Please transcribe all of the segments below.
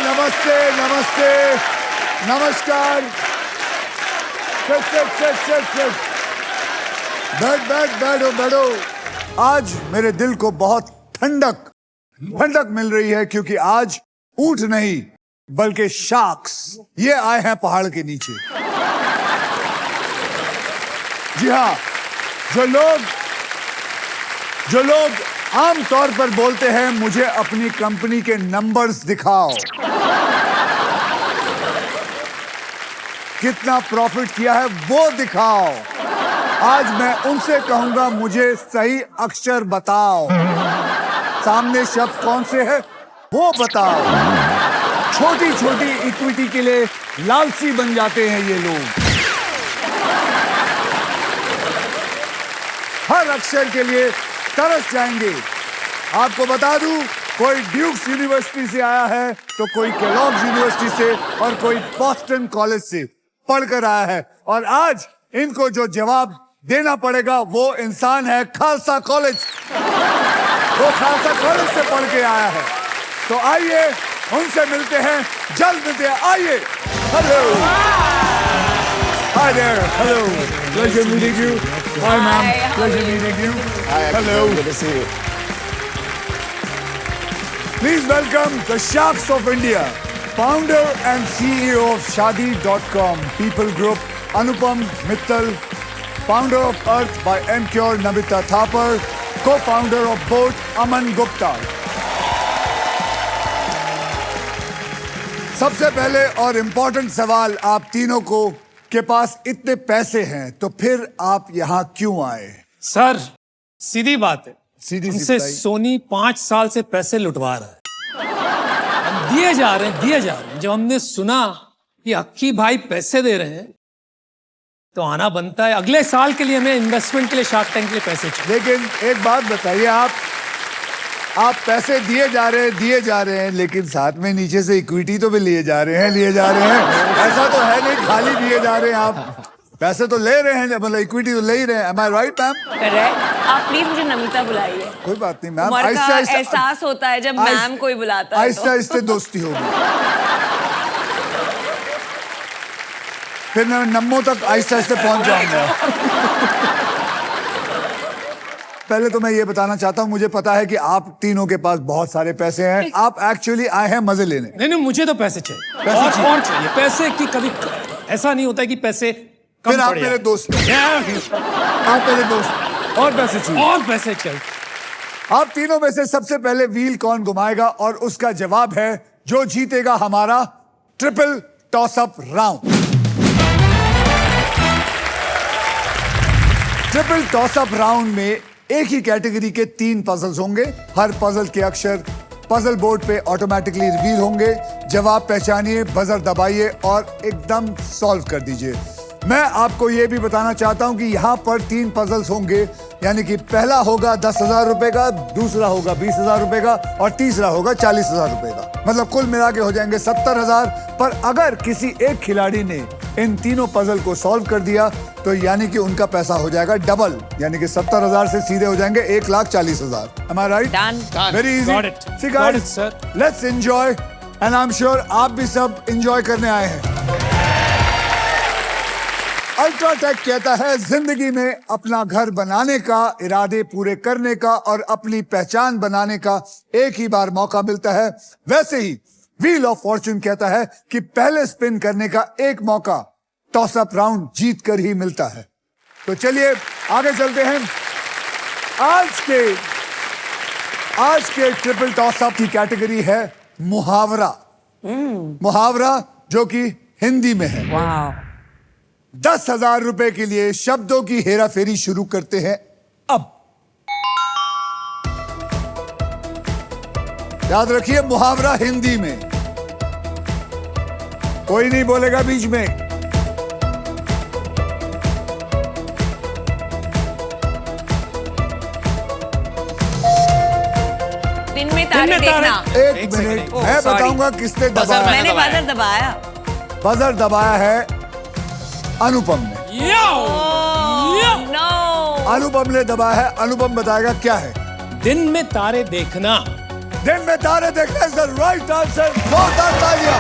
नमस्ते नमस्ते नमस्कार। बैठो बैठो। आज मेरे दिल को बहुत ठंडक मिल रही है क्योंकि आज ऊंट नहीं बल्कि शार्क्स ये आए हैं पहाड़ के नीचे। जी हाँ, जो लोग आम तौर पर बोलते हैं मुझे अपनी कंपनी के नंबर्स दिखाओ, कितना प्रॉफिट किया है वो दिखाओ, आज मैं उनसे कहूंगा मुझे सही अक्षर बताओ, सामने शब्द कौन से है वो बताओ। छोटी छोटी इक्विटी के लिए लालची बन जाते हैं ये लोग, हर अक्षर के लिए तरस जाएंगे। आपको बता दूं, कोई ड्यूक्स यूनिवर्सिटी से आया है तो कोई केलॉग्स यूनिवर्सिटी से और कोई बॉस्टन कॉलेज से पढ़कर आया है, और आज इनको जो जवाब देना पड़ेगा वो इंसान है खालसा कॉलेज। वो खालसा कॉलेज से पढ़ के आया है, तो आइए उनसे मिलते हैं, जल्द मिलते हैं। आइए। Hello. Hi there. Hello. Pleasure meeting you. Hi, ma'am. Pleasure meeting you. Hi. Hello. Good to see you. Please welcome the Sharks of India, founder and CEO of Shaadi.com People Group, Anupam Mittal, founder of Earth by Emcure, Namita Thapar, co-founder of Boat, Aman Gupta. सबसे पहले और important सवाल, आप तीनों को के पास इतने पैसे हैं तो फिर आप यहाँ क्यों आए? सर सीधी बात है, सीधी हमसे बताइए। सोनी 5 साल से पैसे लुटवा रहा है, हम दिए जा रहे हैं। जब हमने सुना कि अक्की भाई पैसे दे रहे हैं तो आना बनता है। अगले साल के लिए हमें इन्वेस्टमेंट के लिए, शार्क टैंक के लिए पैसे चाहिए। लेकिन एक बात बताइए, आप पैसे दिए जा रहे हैं लेकिन साथ में नीचे से इक्विटी तो भी लिए जा रहे हैं। ऐसा तो है नहीं खाली दिए जा रहे हैं, आप पैसे तो ले रहे हैं, मतलब इक्विटी तो ले ही रहे हैं। Am I right, ma'am? Correct. आप प्लीज मुझे नमिता बुलाइए। कोई बात नहीं मैम, उम्र का एहसास होता है जब मैम कोई बुलाता है। आहिस्ता आहिस्ता दोस्ती होगी, फिर मैं नम्मो तक आहिस्ता आहिस्ता पहुंच जाऊंगा। पहले तो मैं ये बताना चाहता हूँ, मुझे पता है कि आप तीनों के पास बहुत सारे पैसे हैं, आप एक्चुअली आए हैं मजे लेने। नहीं, मुझे तो पैसे चाहिए। पैसे और चाहिए। और चाहिए पैसे की कभी ऐसा नहीं होता है कि पैसे कम फिर आप पड़ मेरे जाए। दोस्त हैं। आप मेरे दोस्त, और पैसे चाहिए। और पैसे चाहिए। आप तीनों में से सबसे पहले व्हील कौन घुमाएगा, और उसका जवाब है जो जीतेगा हमारा triple toss-up round. Triple toss-up round में एक ही कैटेगरी के 3 पजल्स होंगे, हर पजल के अक्षर पजल बोर्ड पे ऑटोमेटिकली रिवील होंगे। जवाब पहचानिए, बजर दबाइए और एकदम सॉल्व कर दीजिए। मैं आपको यह भी बताना चाहता हूं कि यहां पर 3 पजल्स होंगे, यानी कि पहला होगा 10,000 रुपए का, दूसरा होगा 20,000 रुपए का और तीसरा होगा 40,000 रुपए का, मतलब कुल मिला के हो जाएंगे 70,000। पर अगर किसी एक खिलाड़ी ने इन तीनों पजल को सॉल्व कर दिया तो यानी कि उनका पैसा हो जाएगा डबल, यानी कि 70,000 से सीधे हो जाएंगे 1,40,000। Am I right? Done. Very easy. Got it. See Got guys, it, sir. let's enjoy and I'm sure आप भी सब enjoy करने आए हैं। अल्ट्राटेक कहता है जिंदगी में अपना घर बनाने का, इरादे पूरे करने का और अपनी पहचान बनाने का एक ही बार मौका मिलता है। वैसे ही व्हील ऑफ फॉर्च्यून कहता है कि पहले स्पिन करने का एक मौका टॉसअप राउंड जीत कर ही मिलता है। तो चलिए आगे चलते हैं। आज के ट्रिपल टॉसअप की कैटेगरी है मुहावरा। मुहावरा जो कि हिंदी में है। वाह। 10,000 रुपए के लिए शब्दों की हेराफेरी शुरू करते हैं अब। याद रखिए, मुहावरा हिंदी में, कोई नहीं बोलेगा बीच में। दिन में तारे देखना। एक मिनट, मैं बताऊंगा किसने दबाया। मैंने बजर दबाया। बजर दबाया है अनुपम ने। नो। अनुपम ने दबाया है। अनुपम बताएगा क्या है। दिन में तारे देखना, दिन में तारे देखना इज द राइट आंसर। जोरदार तालियां।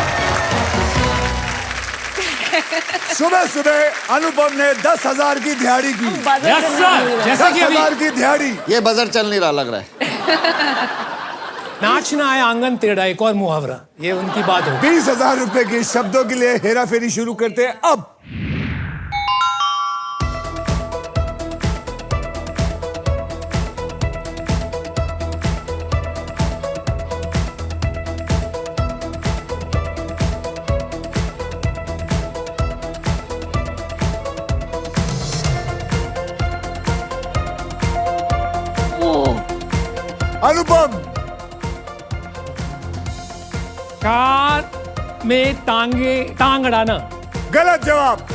सुबह सुबह अनुपम ने 10,000 की दिहाड़ी की। यस सर, जैसे कि अभी 10,000 की दिहाड़ी। ये बजर चल नहीं रहा लग रहा है। नाचना है आंगन टेढ़ा, एक और मुहावरा, ये उनकी बात हो। 20,000 रुपए के शब्दों के लिए हेरा फेरी शुरू करते हैं अब। अनुपम, कार में टांग अड़ाना। गलत जवाब।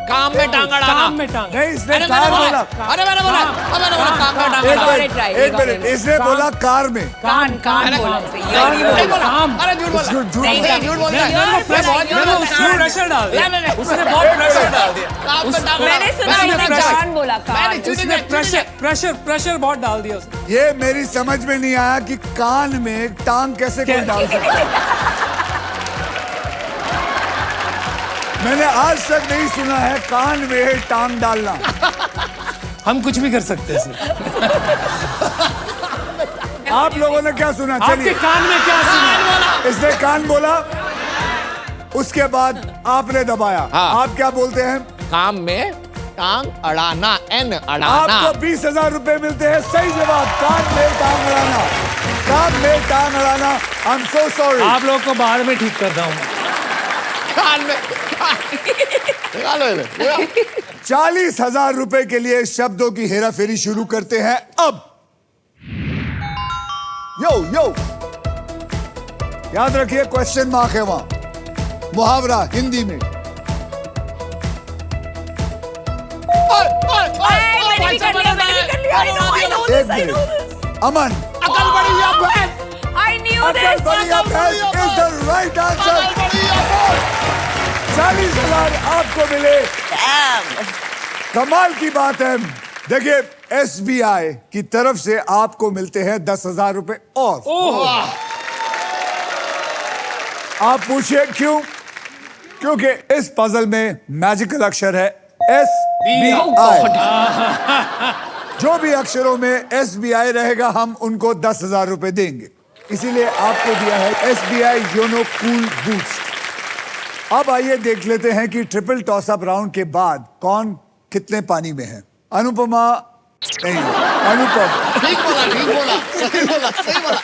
काम में टांग अड़ाना। काम में टांग। नहीं, इसने अरे कार बोला। अरे मैंने बोला काम में टांग एक अड़ाना। मिनट, एक मिनट, इसने बोला कार में। कान बोला काम। अरे झूठ बोला। झूठ झूठ नहीं, बोला। झूठ बोल रहा है। उसने प्रेशर डाल दिया, नहीं, नहीं। उसने बहुत प्रेशर डाल दिया, काम में टांग मैंने सुना मैंने उसने pressure- कान बोला कान। उसने प्रेशर बहुत डाल दिया उसने। ये मेरी समझ में नहीं आया कि कान में टांग कैसे कोई डाल सकता है। मैंने आज तक नहीं सुना है कान में टांग डालना। हम कुछ भी कर सकते हैं इसमें। आप लोगों ने क्या सुना? आपके चलिए, कान में क्या सुना? इसने कान बोला, उसके बाद आपने दबाया। हाँ। आप क्या बोलते हैं? काम में टांग अड़ाना, एन अड़ाना। आपको 20,000 रुपए मिलते हैं। सही जवाब, कान में टांग अड़ाना। कान में टांग अड़ाना। I am so sorry. आप लोग को बाद में ठीक करता हूँ। कान में निकालो इन्हें। 40,000 रुपए के लिए शब्दों की हेरा फेरी शुरू करते हैं अब। यो यो, याद रखिए क्वेश्चन मार्क है वहां। मुहावरा हिंदी में। मैंने भी कर लिया। I know एक this, I know minute, this. अमन, अकल बड़ी या भैंस। I knew अकल this. बढ़िया भैंस इज द राइट आंसर। 40,000 आपको मिले। कमाल की बात है। देखिए, SBI की तरफ से आपको मिलते हैं 10,000 रुपए और। आप पूछिए क्यों? क्योंकि इस पजल में मैजिकल अक्षर है SBI। जो भी अक्षरों में SBI रहेगा हम उनको 10,000 रुपए देंगे। इसीलिए आपको दिया है SBI योनो कूल बूस्ट। अब आइए देख लेते हैं कि ट्रिपल टॉस अप राउंड के बाद कौन कितने पानी में है। अनुपमा नहीं, अनुपम। ठीक बोला, सही बोला, सही बोला।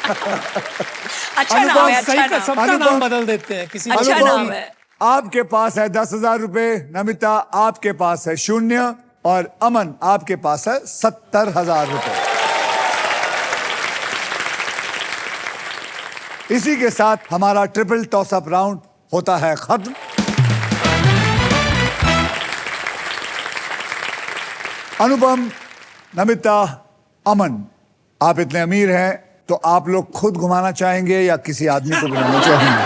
अच्छा नाम है, अच्छा सही का नाम। सबका अनुपम- नाम बदल देते हैं किसी अच्छा अनुपम, नाम है। आपके पास है 10,000 रुपए। नमिता, आपके पास है 0 और अमन, आपके पास है 70,000 रुपए। इसी के साथ हमारा ट्रिपल टॉस अप राउंड होता है खत्म। अनुपम, नमिता, अमन, आप इतने अमीर हैं तो आप लोग खुद घुमाना चाहेंगे या किसी आदमी को बुलाना चाहेंगे?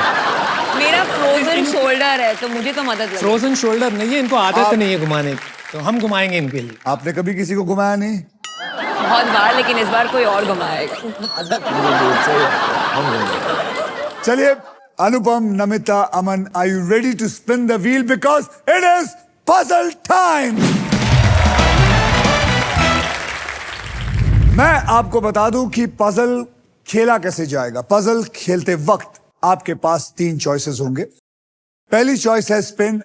मेरा फ्रोजन शोल्डर है तो मुझे तो मदद लगे। फ्रोजन शोल्डर नहीं है, इनको आदत नहीं है घुमाने की, तो हम घुमाएंगे इनके लिए। आपने कभी किसी को घुमाया नहीं? बहुत बार, लेकिन इस बार कोई और घुमाएगा। चलिए, Anupam, Namita, Aman, are you ready to spin the wheel because it is puzzle time. मैं आपको बता दूं कि पजल खेला कैसे जाएगा। पजल खेलते वक्त आपके पास 3 चॉइसेस होंगे। पहली चॉइस है स्पिन।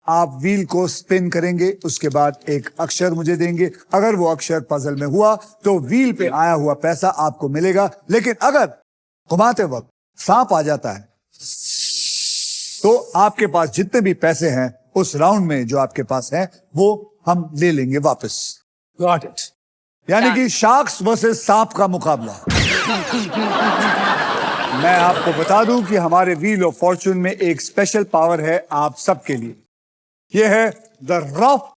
आप व्हील को स्पिन करेंगे, उसके बाद एक अक्षर मुझे देंगे। अगर वो अक्षर पजल में हुआ तो व्हील पे आया हुआ पैसा आपको मिलेगा। लेकिन अगर घुमाते वक्त सांप आ जाता है तो आपके पास जितने भी पैसे हैं उस राउंड में जो आपके पास हैं वो हम ले लेंगे वापस। Got it. यानी कि शार्क्स वर्सेस सांप का मुकाबला। मैं आपको बता दूं कि हमारे व्हील ऑफ फॉर्चून में एक स्पेशल पावर है आप सबके लिए। यह है द रॉफ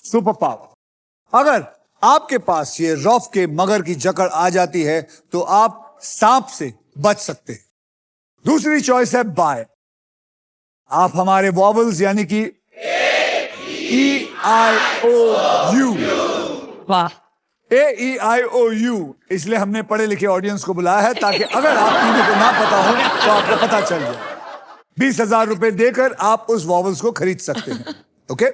सुपर पावर। अगर आपके पास ये रॉफ के मगर की जकड़ आ जाती है तो आप सांप से बच सकते हैं। दूसरी चॉइस है बाय। आप हमारे वॉवल्स यानी कि EIOU वाह, AEIOU, इसलिए हमने पढ़े लिखे ऑडियंस को बुलाया है ताकि अगर आप तीनों को ना पता हो तो आपको पता चल जाए। 20,000 रुपए देकर आप उस वॉवल्स को खरीद सकते हैं। ओके,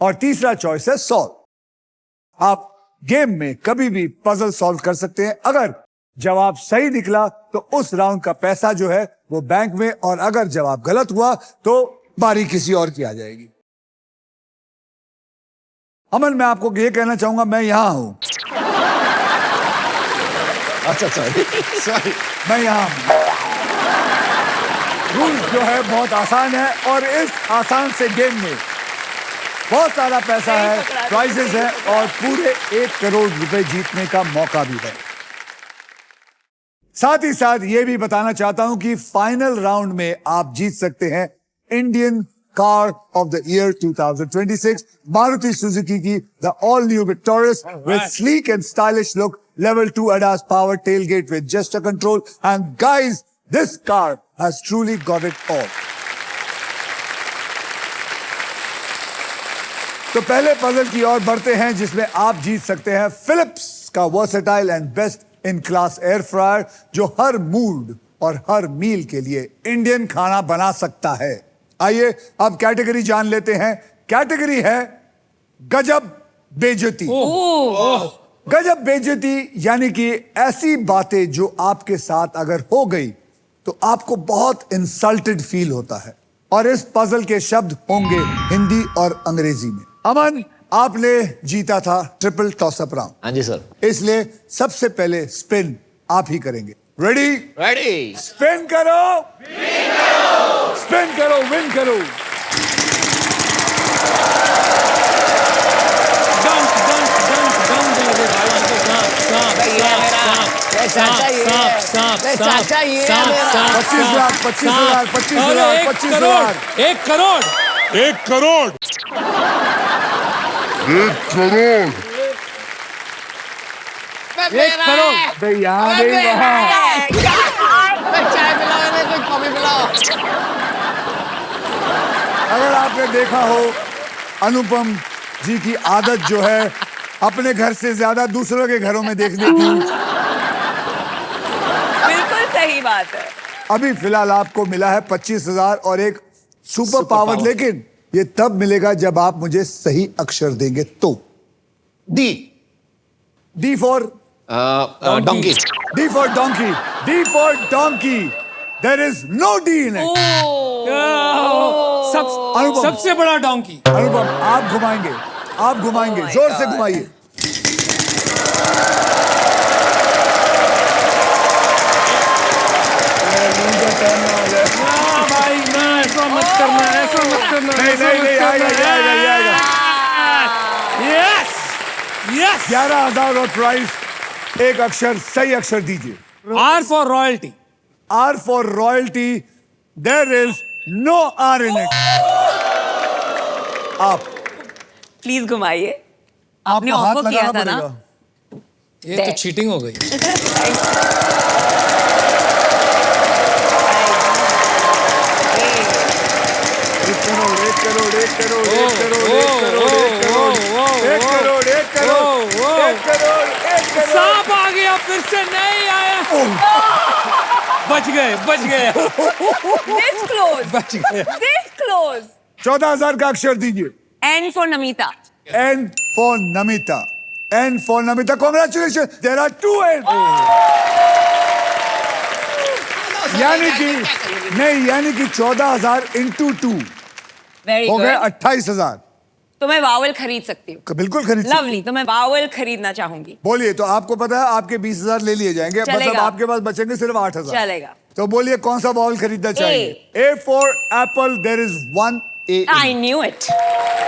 और तीसरा चॉइस है सॉल्व। आप गेम में कभी भी पजल सॉल्व कर सकते हैं। अगर जवाब सही निकला तो उस राउंड का पैसा जो है वो बैंक में, और अगर जवाब गलत हुआ तो बारी किसी और की आ जाएगी। अमन, मैं आपको ये कहना चाहूंगा, मैं यहां हूं। अच्छा सॉरी मैं यहां हूं। रूल्स जो है बहुत आसान है, और इस आसान से गेम में बहुत सारा पैसा है, प्राइजेस है, और पूरे 1 करोड़ रुपए जीतने का मौका भी है। साथ ही साथ ये भी बताना चाहता हूं कि फाइनल राउंड में आप जीत सकते हैं Indian car of the year 2026 Maruti Suzuki की the all new Victoris with sleek and stylish look, level 2 ADAS power tailgate with gesture control, and guys, this car has truly got it all. तो पहले puzzle की ओर बढ़ते हैं जिसमें आप जीत सकते हैं फिलिप्स का versatile and best in class air fryer, जो हर मूड और हर मील के लिए इंडियन खाना बना सकता है। आइए अब कैटेगरी जान लेते हैं। कैटेगरी है गजब बेइज्जती। गजब बेइज्जती यानी कि ऐसी बातें जो आपके साथ अगर हो गई तो आपको बहुत इंसल्टेड फील होता है, और इस पजल के शब्द होंगे हिंदी और अंग्रेजी में। अमन, आपने जीता था ट्रिपल टॉसअप राउंड। हाँ जी सर। इसलिए सबसे पहले स्पिन आप ही करेंगे। रेडी? रेडी। स्पिन करो, स्पिन करो, विन करो। चाचा ये है। 25,000, 25,000, 25,000, 25,000। 1 करोड़। 1 करोड़। 1 करोड़। 1 करोड़। भाई यहाँ नहीं वहाँ। चाय पिलाओ, इन्हें कुछ कॉफी पिलाओ। अगर आपने देखा हो, अनुपम जी की आदत जो है अपने घर से ज्यादा दूसरों के घरों में देखने की। बिल्कुल सही बात है। अभी फिलहाल आपको मिला है 25,000 और एक सुपर पावर, लेकिन ये तब मिलेगा जब आप मुझे सही अक्षर देंगे तो। D. D for donkey. D for donkey. D for donkey. There is no D in it. Anupam. सबसे बड़ा डोंकी। अनुपम, आप घुमाएंगे, आप घुमाएंगे, Oh my जोर से God. घुमाइए। भाई ना, ऐसा मत करना, ऐसा मत करना। नहीं नहीं नहीं, आएगा आएगा आएगा। Yes yes. 11,000 और प्राइस। एक अक्षर, सही अक्षर दीजिए। R for royalty. R for royalty. There is no R in it. आप प्लीज घुमाइए। आपने आपको हाथ ऑफर किया लगाना था ना। पड़ेगा। ये तो चीटिंग हो गई। एक करोड़, एक करोड़, एक करोड़, एक करोड़, एक करोड़, एक करोड़, एक करोड़, एक करोड़, एक करोड़। सांप आ गया, फिर से नहीं आया। बच गए, बच गए, This close. बच गए। This close. 14,000 का अक्षर दीजिए। N for Namita. N for Namita. N for Namita. Congratulations. There are 2 N. यानी कि नहीं, यानी कि 14,000 into 2 Very हो गए good. 28,000। तो मैं वावल खरीद सकती हूँ। बिल्कुल खरीद सकते। लवली, तो मैं वावल खरीदना चाहूंगी। बोलिए, तो आपको पता है आपके 20,000 ले लिए जाएंगे, मतलब चलेगा। आपके पास बचेंगे सिर्फ 8,000। चलेगा। तो बोलिए कौन सा बॉल खरीदना चाहिए? A for apple. There is 1 A. I knew it.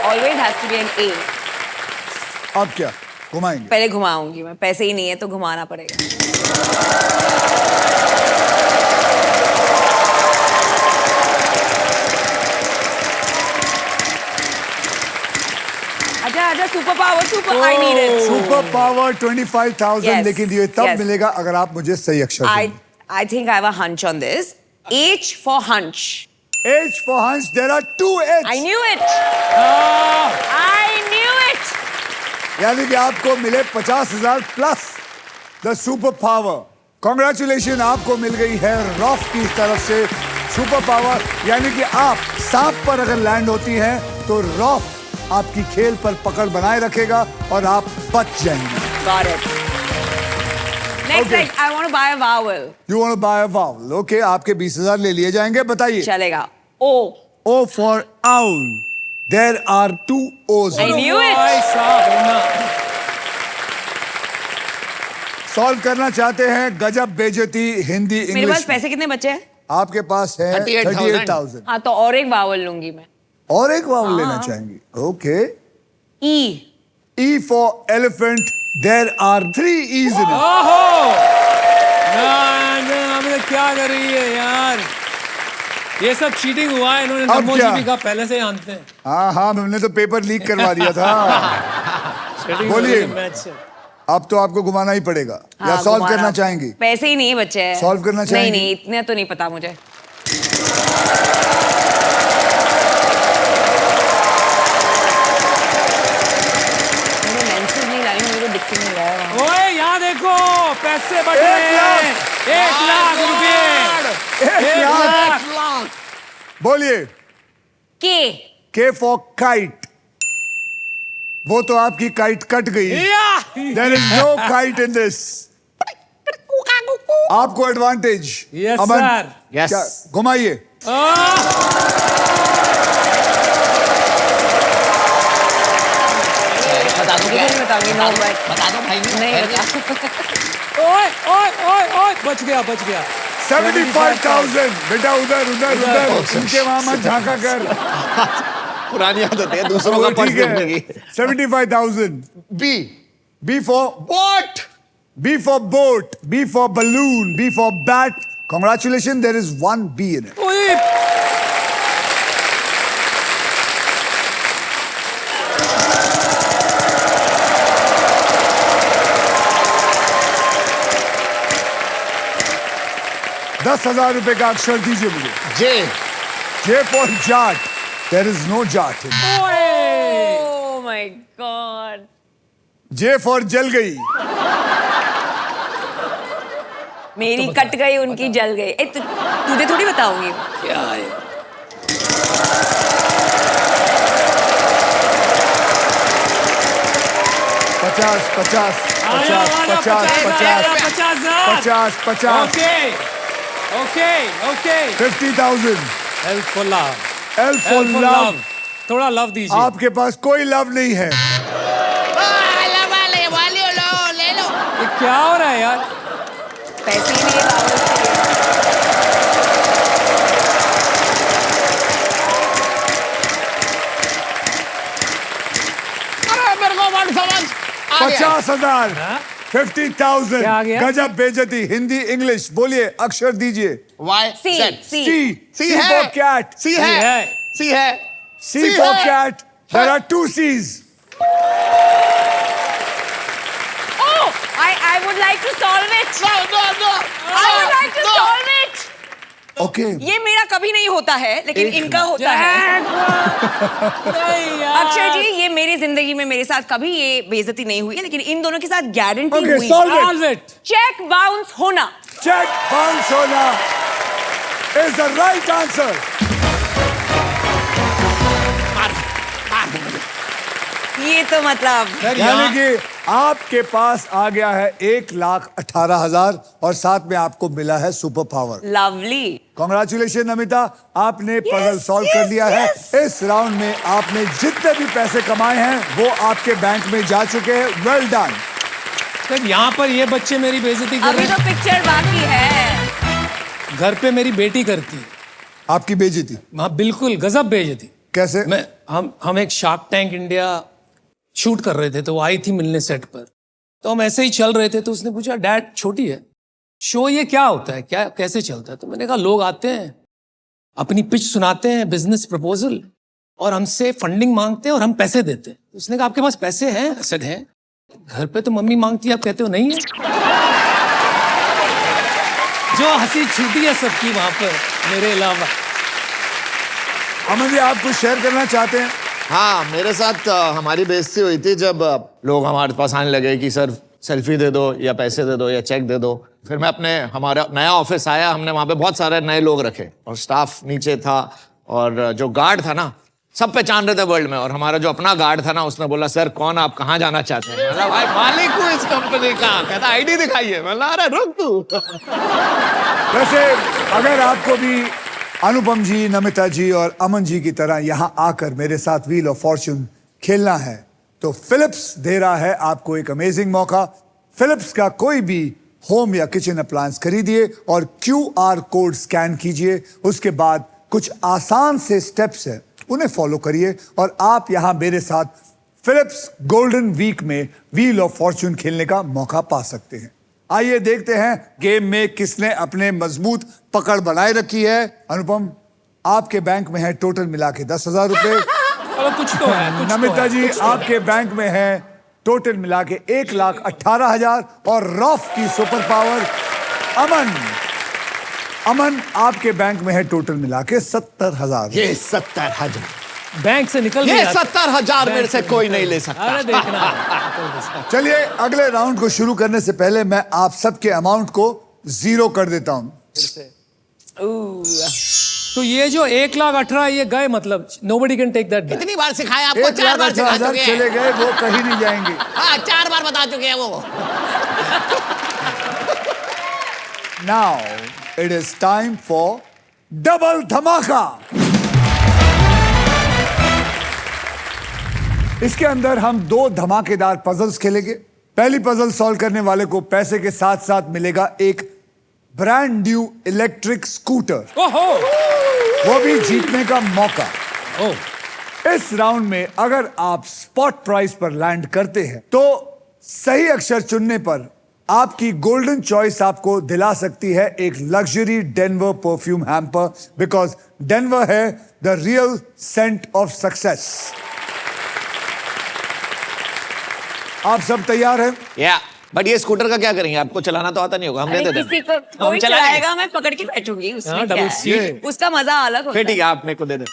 Always has to be an A. अब क्या घुमाएंगे? पहले घुमाऊंगी मैं, पैसे ही नहीं है तो घुमाना पड़ेगा। आजा आजा, super power, super, I need it. Super power 25,000, Yes, लेकिन ये तब yes. मिलेगा अगर आप मुझे सही अक्षर I देंगे। I think I have a hunch on this. H for hunch. H for hunch. There are 2 H. I knew it. I knew it. यानी कि आपको मिले 50,000 plus the super power. Congratulation, आपको मिल गई है रॉफ की तरफ से सुपर पावर, यानी कि आप सांप पर अगर लैंड होती हैं तो रॉफ आपकी खेल पर पकड़ बनाए रखेगा और आप बच जाएंगे। Got it. Next, Okay. I want to buy a vowel. You want to buy a vowel, okay, आपके 20,000 ले लिए जाएंगे। बताइए। चलेगा। O. O for owl. There are 2 O's. I knew it. भाई साहब होना। सॉल्व करना चाहते हैं गजब बेइज्जती हिंदी मेरे पास इंग्लिश। पैसे कितने बचे हैं? आपके पास है 38,000। हाँ तो और एक वावल लूंगी मैं। और एक वावल लेना चाहेंगी, okay. E. E for elephant. There are 3 E's in it. ओहो हमने क्या कर रही है यार, ये सब चीटिंग हुआ है। इन्होंने अब नमो क्या? जी भी कहा पहले से ही जानते हैं। हाँ, हमने तो पेपर लीक करवा दिया था। Cheating बोलिए। हो रही है मैच से। अब तो आपको घुमाना ही पड़ेगा, या हाँ, सॉल्व घुमाना। करना चाहेंगी? पैसे ही नहीं बचे हैं। Solve करना नहीं चाहेंगी? नहीं, इतने तो नहीं पता मुझे। मेरे lenses नहीं ला रही, मुझे तो दिख ही नहीं रहा है वहाँ। ओए यहाँ देखो, पैसे बचे 1 लाख। 1 लाख रुपए। 1 लाख। लाख। बोलिए। K. K for kite. वो तो आपकी काइट कट गई। There is no kite in this. आपको एडवांटेज। Yes, अमन, sir. Yes. क्या घुमाइए। बता दो क्या मुझे नहीं बताऊंगी, no bet. बता दो भाई। नहीं बता। ओए ओए ओए ओए, बच गया 75,000। बेटा उधर उधर उधर, उनके वहां मत झांका कर। पुरानी आदत है दूसरों वो का पर्स ठीक है। देखने की। 75,000। B. B for What? B for boat. B for balloon. B for bat. Congratulations, there is 1 B in it. ओए ₹10,000 का अक्षर दीजिए मुझे। जे। J for jat. There is no jat in it. Oh my God. J for जल गई। मेरी cut गई, उनकी जल गई। तुझे थोड़ी बताऊंगी। क्या है? पचास पचास आया, आया, 50,000। 50,000। Okay okay okay. 50,000। Help for love, L for love. थोड़ा लव दीजिए। आपके पास कोई लव नहीं है। ये क्या हो रहा है यार? पैसे ही नहीं, vowels चाहिए। अरे मेरे को वर्ड समझ आ गया। 50,000। हाँ? 50,000। क्या आ गया? गजब बेइज्जती हिंदी इंग्लिश। बोलिए, अक्षर दीजिए। Y C. Z. C. C है। for cat. सी ये है। है। सी है। C C for है। cat. There are 2 C's. Oh, I would like to solve it. No, no, no. I would like to No. solve it. Okay. ये मेरा कभी नहीं होता है, लेकिन एक इनका होता है। नहीं यार। अक्षय जी, ये मेरी जिंदगी में मेरे साथ कभी ये बेइज्जती नहीं हुई है, लेकिन इन दोनों के साथ गारंटी Okay, हुई। solve it. Solve it. Cheque bounce होना। Check bounce होना is the right answer. ये तो मतलब सर, यानी यहाँ- कि आपके पास आ गया है 1,18,000 और साथ में आपको मिला है super power. Lovely. Congratulation Namita, आपने पजल सॉल्व कर लिया है। इस राउंड में आपने जितने भी पैसे कमाए हैं वो आपके बैंक में जा चुके हैं। Well done. सर यहाँ पर ये बच्चे मेरी बेइज्जती कर अभी रहे तो पिक्चर बाकी है। हैं। घर पे मेरी बेटी करती है। आपकी बेइज्जती हाँ बिल्कुल गजब बेइज्जती। कैसे? हम एक शार्क टैंक इंडिया शूट कर रहे थे, तो वो आई थी मिलने सेट पर। तो हम ऐसे ही चल रहे थे, तो उसने पूछा, डैड छोटी है शो ये क्या होता है, क्या कैसे चलता है? तो मैंने कहा, लोग आते हैं, अपनी पिच सुनाते हैं, बिजनेस प्रपोजल, और हमसे फंडिंग मांगते हैं और हम पैसे देते हैं। तो उसने कहा, आपके पास पैसे हैं? असद है। घर पे तो मम्मी मांगती है, आप कहते हो नहीं है। जो हंसी छूटी है सबकी वहां पर मेरे अलावा। अमन जी, आप कुछ शेयर करना चाहते हैं? हाँ, मेरे साथ हमारी बेइज्जती हुई थी जब लोग हमारे पास आने लगे कि सर सेल्फी दे दो या पैसे दे दो या चेक दे दो। फिर मैं अपने हमारा नया ऑफिस आया, हमने वहां पे बहुत सारे नए लोग रखे और स्टाफ नीचे था और जो गार्ड था ना सब पहचान रहे थे वर्ल्ड में। और हमारा जो अपना गार्ड था ना उसने बोला सर कौन आप कहाँ जाना चाहते हैं? मैंने भाई मालिक हूँ इस कंपनी का। कहता आईडी दिखाइए। मैंने अरे रुक तू। वैसे अगर आपको भी अनुपम जी, नमिता जी और अमन जी की तरह यहाँ आकर मेरे साथ व्हील ऑफ फॉर्च्यून खेलना है तो फिलिप्स दे रहा है आपको एक अमेजिंग मौका। फिलिप्स का कोई भी होम या किचन अप्लायंस खरीदिए और QR कोड स्कैन कीजिए। उसके बाद कुछ आसान से स्टेप्स है उन्हें फॉलो करिए और आप यहां मेरे साथ फिलिप्स गोल्डन वीक में व्हील ऑफ फॉर्च्यून खेलने का मौका पा सकते हैं। आइए देखते हैं गेम में किसने अपने मजबूत पकड़ बनाए रखी है। अनुपम, आपके बैंक में है टोटल मिला के 10,000 रुपए। चलो कुछ तो है, कुछ नमिता तो है, जी, कुछ तो है। आपके बैंक में है टोटल मिला के 1,18,000 और रॉफ की सुपर पावर। अमन, आपके बैंक में है टोटल मिला के 70,000। ये 70,000 बैंक से निकल ये गया। 70,000 मेरे से कोई नहीं ले सकता। अरे देखना। चलिए अगले राउंड को शुरू करने से पहले मैं आप सबके अमाउंट को 0 कर देता हूं। तो ये जो 1,18,000 ये गए, मतलब nobody can take that back। कितनी बार सिखाया आपको? 4 बार सिखा 1,18,000 चुके हैं। चले गए, वो कहीं नहीं जाएंगे। हाँ 4 बार बता चुके हैं वो। Now it is time for double धमाका। इसके अंदर हम 2 धमाकेदार पजल्स खेलेंगे। पहली पजल सॉल्व करने वाले को पैसे के साथ साथ मिलेगा एक ब्रांड न्यू इलेक्ट्रिक स्कूटर, ओहो। वो भी जीतने का मौका। ओह। इस राउंड में अगर आप स्पॉट प्राइस पर लैंड करते हैं तो सही अक्षर चुनने पर आपकी गोल्डन चॉइस आपको दिला सकती है एक luxury Denver perfume hamper, because Denver है the real scent of success. आप सब तैयार हैं? या बट ये स्कूटर का क्या करेंगे? आपको चलाना तो आता नहीं होगा, हम दे देते किसी हैं। को कोई चलाएगा, मैं पकड़ के बैठूंगी उसमें हाँ, क्या डबल है? सीट। उसका मजा अलग होता फिर है। ठीक है, आप मेरे को दे दे।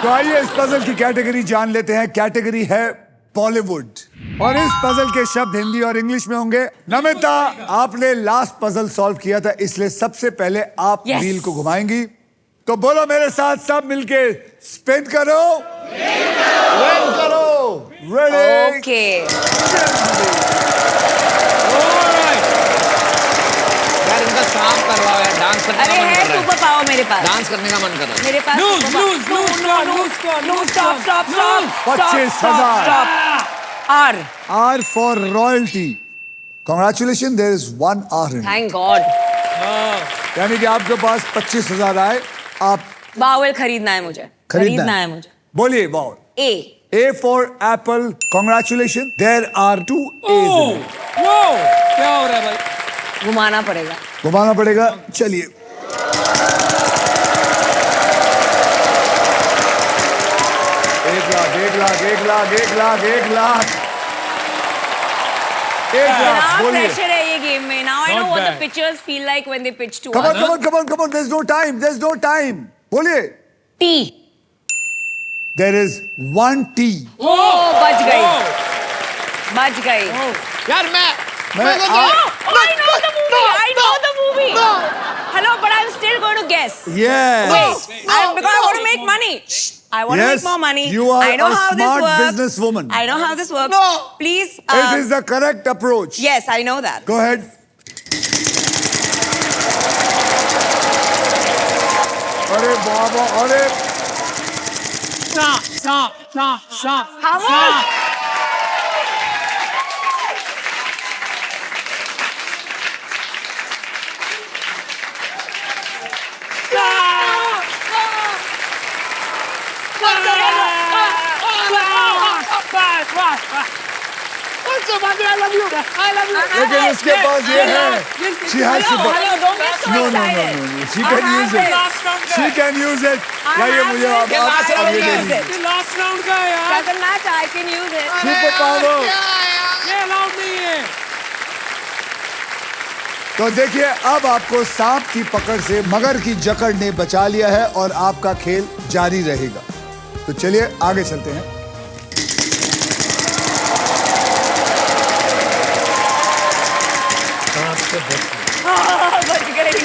तो आइए इस पजल की कैटेगरी जान लेते हैं। कैटेगरी है बॉलीवुड और इस पजल के शब्द हिंदी और इंग्लिश में होंगे। नमिता, आपने लास्ट पजल सॉल्व किया था इसलिए सबसे पहले आप Yes. व्हील को घुमाएंगी। तो बोलो मेरे साथ सब मिलके स्पिन करो। रन करो। रेडी? ओके। यार इनका काम करवाओ यार, डांस करने अरे का मन है कर रहा सुपर पावर मेरे है। पास। डांस करने का मन कर रहा है। मेरे पास Lose, super power- lose, lose, No, no, lose, no, lose, no, lose, stop, stop, stop, stop, 25,000. stop. R. R for royalty. Congratulations, there is 1 R in it. Thank God. यानी कि आपके पास 25,000 आए। आप बावल खरीदना है मुझे। खरीदना है मुझे। बोलिए bowl. A. A for apple. Congratulations. There are 2 A's in it. वो क्या हो रहा है भाई? घुमाना पड़ेगा। घुमाना पड़ेगा। चलिए एक लाख, 1 लाख, 1 लाख, 1 लाख, 1 लाख, 1 लाख। Now बोलिए। pressure है ये गेम में। Now I know Not what the bad. pitchers feel like when they pitch to Come on, us. come on, come on, come on. There's no time. There's no time. बोलिए। T. There is 1 T. ओ बच गई। बच गई। यार मैं मैं I know the movie. I know the movie. Hello, but I'm still going to guess. Yes. Wait, because I want to make money. I want to Yes, make more money. you are I know a how smart this works. businesswoman. I know how this works. No. Please. It is the correct approach. Yes, I know that. Go ahead. अरे बाबा, अरे How much? लेकिन उसके पास ये है। She has Hello, super. hello, don't get so No, no, no, excited. no, no. She I can have use it. this. She can use it. I लाइए have मुझे this. अब last अब round ये है। दे दीजिए। लास्ट राउंड का है यार। Doesn't matter. I can use it. Super power. ये अलाउड नहीं है। तो देखिए अब आपको सांप की पकड़ से मगर की जकड़ ने बचा लिया है और आपका खेल जारी रहेगा। तो चलिए आगे चलते हैं। बच गई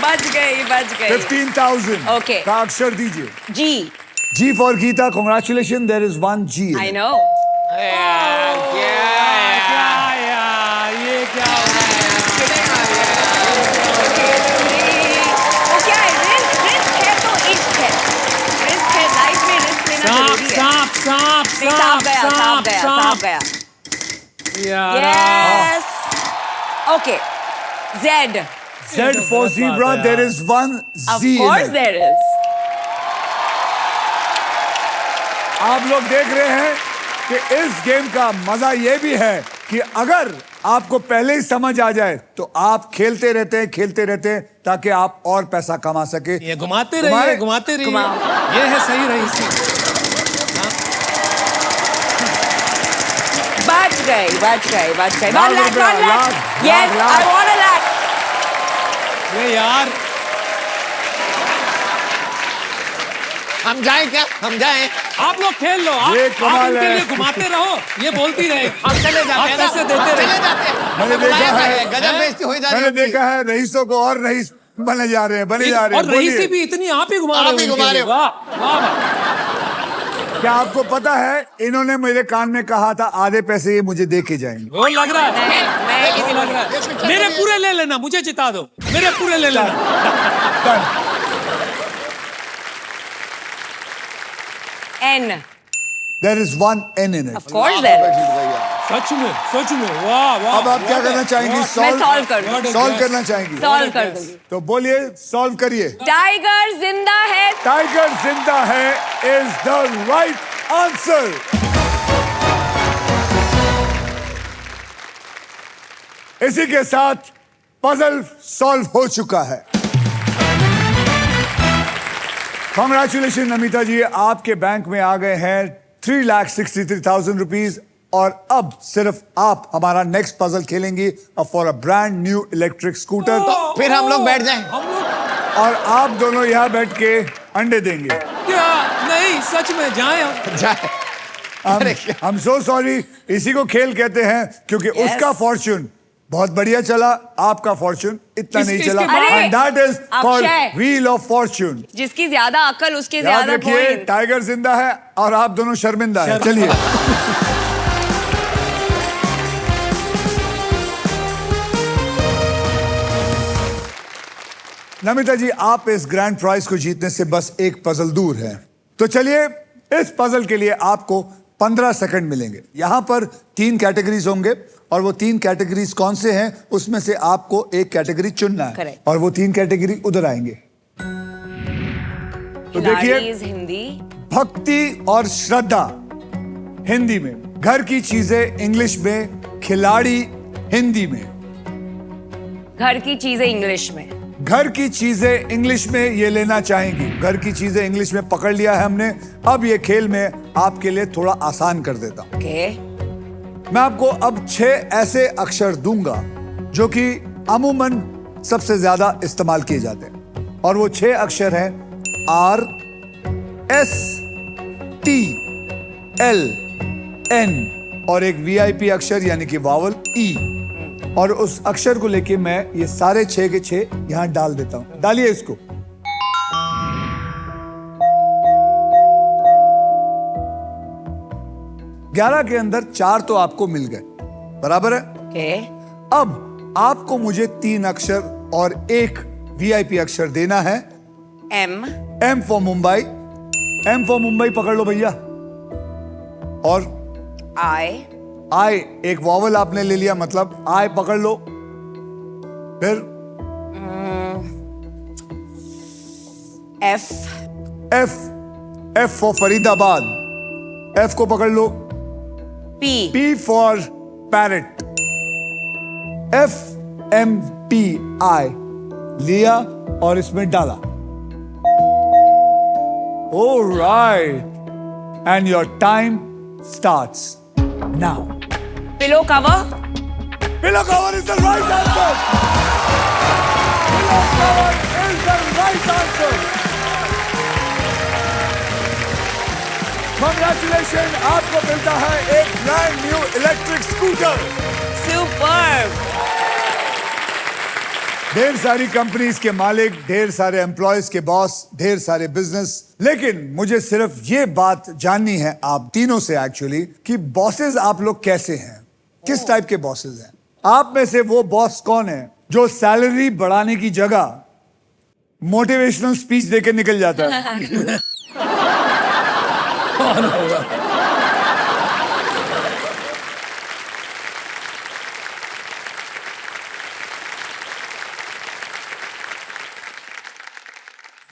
बच गई बच गई 15,000 Okay. का अक्षर दीजिए। G G for Geeta, congratulation, there is one G. I know क्या यार, ये क्या हो रहा है? वो क्या है, रिस्क है तो इश्क है, रिस्क है, लाइफ में रिस्क लेना सांप जरूरी है। सांप सांप नहीं, सांप गया सांप सांप गया सांप सांप गया यार yes okay Z Z for zebra, there is one of Z in course it. There is आप लोग देख रहे हैं कि इस गेम का मजा ये भी है कि अगर आपको पहले ही समझ आ जाए तो आप खेलते रहते हैं ताकि आप और पैसा कमा सके। ये घुमाते घुमाए? रहिए घुमाते रहिए, घुमाओ। ये है सही रही सी। बच गई लाख 1 लाख रुपया, 1 lakh lakh, yes lakh. I want a lakh ये यार हम जाएं क्या? हम जाएं? आप लोग खेल लो, आप ये कमाल इनके है। लिए घुमाते रहो, ये बोलती रहे। हम चले जाते आप हैं ना? पैसे देते हम रहे। चले जाते हैं। मैंने हमने देखा बुलाया है, था, गजब बेइज्जती हुई जा रही मैंने है। देखा है रईसों को और रईस बने जा रहे हैं और रईसी बोलिए। भी इतनी आप ही घुमा रहे हो, आप ही इनके घुमा लिए। रहे हो। वाह वाह वाह। क्या आपको पता है इन्होंने मेरे कान में कहा था आधे पैसे ये मुझे दे के जाएंगे। वो लग रहा है, मैं वो किसी लग रहा ये है। पिक्चर मेरे तो पूरे ले लेना, मुझे जिता दो, मेरे पूरे ले लेना। N There is one N in it. Of course there सच में वाह वाह। अब आप क्या करना चाहेंगी? मैं सॉल्व कर दूं सॉल्व करना चाहेंगी? सॉल्व कर दूंगी तो बोलिए, सॉल्व करिए। टाइगर जिंदा है टाइगर जिंदा है इज द राइट आंसर। इसी के साथ पजल सॉल्व हो चुका है। कॉन्ग्रेचुलेशन नमिता जी, आपके बैंक में आ गए हैं 3,63,000 रुपीज। और अब सिर्फ आप हमारा नेक्स्ट पजल खेलेंगी for a brand new electric scooter. फिर हम लोग बैठ जाएं। हम लोग और आप दोनों यहाँ बैठ के अंडे देंगे। क्या नहीं, सच में जाए हम। जाए। हम सो सॉरी, इसी को खेल कहते हैं क्योंकि Yes. उसका फॉर्च्यून बहुत बढ़िया चला, आपका फॉर्च्यून इतना इस- नहीं इसके चला। बाद- and that is called Akshay. Wheel of Fortune. जिसकी ज्यादा अकल उसके याद ज्यादा रखिए, पॉइंट टाइगर जिंदा है और आप दोनों शर्मिंदा है। चलिए नमिता जी, आप इस ग्रैंड प्राइज को जीतने से बस एक पजल दूर हैं। तो चलिए, इस पजल के लिए आपको 15 सेकंड मिलेंगे। यहां पर 3 कैटेगरीज होंगे और वो 3 कैटेगरीज कौन से हैं उसमें से आपको एक कैटेगरी चुनना है। Correct. और वो 3 कैटेगरी उधर आएंगे। तो देखिए, हिंदी भक्ति और श्रद्धा हिंदी में, घर की चीजें इंग्लिश में, खिलाड़ी हिंदी में। घर की चीजें इंग्लिश में घर की चीजें इंग्लिश में ये लेना चाहेंगी। घर की चीजें इंग्लिश में पकड़ लिया है हमने। अब ये खेल में आपके लिए थोड़ा आसान कर देता हूं। ओके मैं आपको अब 6 ऐसे अक्षर दूंगा जो कि अमूमन सबसे ज्यादा इस्तेमाल किए जाते हैं। और वो 6 अक्षर हैं R, S, T, L, N और एक VIP अक्षर यानी कि वावल E। और उस अक्षर को लेके मैं ये सारे 6 के 6 यहां डाल देता हूं। डालिए इसको। ग्यारह के अंदर 4 तो आपको मिल गए, बराबर है। ओके अब आपको मुझे 3 अक्षर और एक VIP अक्षर देना है। M M for Mumbai. M for Mumbai पकड़ लो भैया। और आई I एक वॉवल आपने ले लिया, मतलब I पकड़ लो। फिर F F, F for Faridabad. F को पकड़ लो। P P for parrot. F M P I लिया और इसमें डाला। Alright, and your time starts now. Pillow cover Pillow cover is the right answer. Pillow cover is the right answer. Congratulation, आपको मिलता है एक brand new electric scooter. Superb. ढेर सारी कंपनीज के मालिक, ढेर सारे एम्प्लॉयज के बॉस, ढेर सारे बिजनेस, लेकिन मुझे सिर्फ ये बात जाननी है आप तीनों से एक्चुअली कि बॉसेस आप लोग कैसे हैं, किस टाइप के बॉसेस हैं। आप में से वो बॉस कौन है जो सैलरी बढ़ाने की जगह मोटिवेशनल स्पीच देके निकल जाता है? कौन होगा?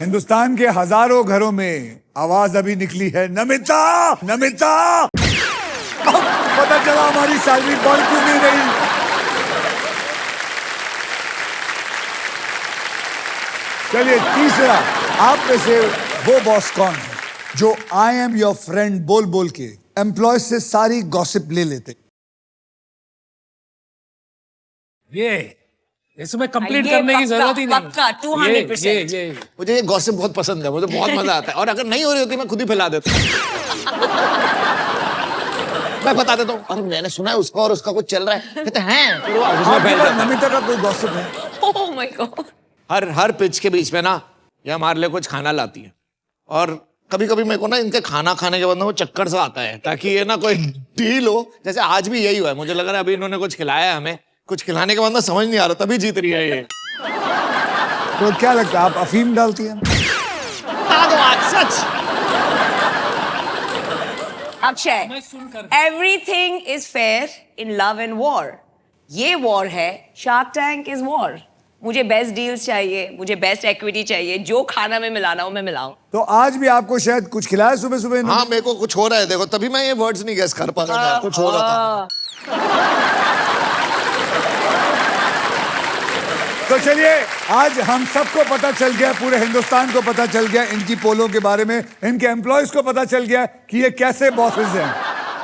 हिंदुस्तान के हजारों घरों में आवाज अभी निकली है, नमिता, नमिता। अब पता चला हमारी सैलरी बढ़ क्यों नहीं रही। चलिए तीसरा, आप में से वो बॉस कौन है जो आई एम योर फ्रेंड बोल बोल के एम्प्लॉय से सारी गॉसिप ले लेते? ये इसमें कंप्लीट ये करने की पक्का, जरूरत ही नहीं। पक्का, 200%। ये मुझे ये गॉसिप बहुत पसंद है, मुझे बहुत मजा आता है, और अगर नहीं हो रही होती मैं खुद ही फैला देता मैं बता देता हूँ, अरे मैंने सुना है उसका और उसका कुछ चल रहा है, कहते हैं फिर वो ऑफिस में आपके फैल पास जाता है। नमिता का कोई गॉसिप है? Oh my God. Her pitch के बीच में ना ये हमारे लिए कुछ खाना लाती है, और कभी कभी मेरे को ना इनके खाना खाने के बाद ना वो चक्कर सा आता है, ताकि ये ना कोई डील हो। जैसे आज भी यही हुआ है, मुझे लग रहा है अभी इन्होंने कुछ खिलाया है हमें, कुछ खिलाने के बाद ना समझ नहीं आ रहा, तभी जीत रही है ये। तो क्या लगता है आप अफीम डालती हैं? सच। अक्षय, मैं सुनकर everything is fair in love and war. ये वॉर है, शार्क टैंक इज वॉर। मुझे बेस्ट डील्स चाहिए, मुझे बेस्ट इक्विटी चाहिए, जो खाना में मिलाना हो मैं मिलाऊं। तो आज भी आपको शायद कुछ खिलाया सुबह सुबह? हाँ मेरे को कुछ हो रहा है, देखो तभी मैं ये वर्ड्स नहीं गेस कर पा रहा था, कुछ हो रहा था। तो चलिए, आज हम सबको पता चल गया, पूरे हिंदुस्तान को पता चल गया इनकी पोलों के बारे में, इनके एम्प्लॉयज को पता चल गया कि ये कैसे बॉसेस हैं।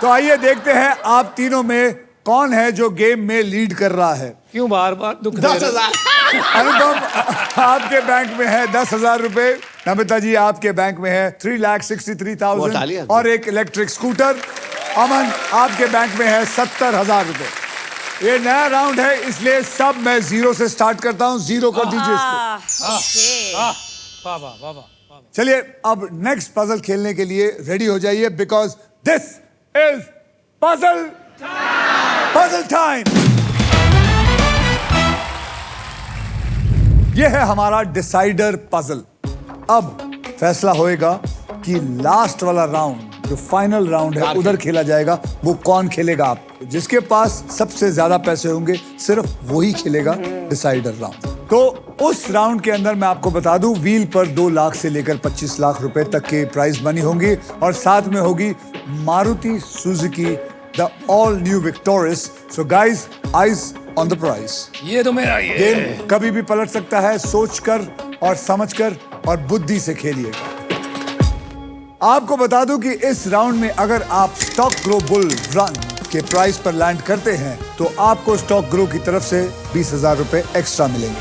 तो आइए देखते हैं आप तीनों में कौन है जो गेम में लीड कर रहा है। क्यों बार बार दुख दे 10,000। रहे हो? अनुपम, आपके बैंक में है 10,000 रुपए। नमिता जी आपके बैंक में है वो डालिए। 3,63,000 और एक इलेक्ट्रिक स्कूटर। अमन आपके बैंक में है 70,000 रुपए। ये नया राउंड है, इसलिए सब मैं जीरो से स्टार्ट करता हूँ। जीरो कर दीजिए इसको। वाह वाह वाह वाह। चलिए अब नेक्स्ट पजल खेलने के लिए रेडी हो जाइए, because this is puzzle time. यह है हमारा डिसाइडर पजल। अब फैसला होएगा कि लास्ट वाला राउंड, जो फाइनल राउंड है, उधर खेला जाएगा। वो कौन खेलेगा? आप जिसके पास सबसे ज्यादा पैसे होंगे सिर्फ वही खेलेगा डिसाइडर राउंड। तो उस राउंड के अंदर मैं आपको बता दूं, व्हील पर 2 लाख से लेकर 25 लाख रुपए तक के प्राइज मनी होंगी, और साथ में होगी Maruti Suzuki the all new victorious. So guys, eyes on the prize. ये तो मेरा ये गेम कभी भी पलट सकता है, सोचकर और समझकर और बुद्धि से खेलिएगा। आपको बता दूं कि इस राउंड में अगर आप स्टॉक ग्रो बुल रन के प्राइस पर लैंड करते हैं तो आपको स्टॉक ग्रो की तरफ से 20,000 रुपए एक्स्ट्रा मिलेंगे।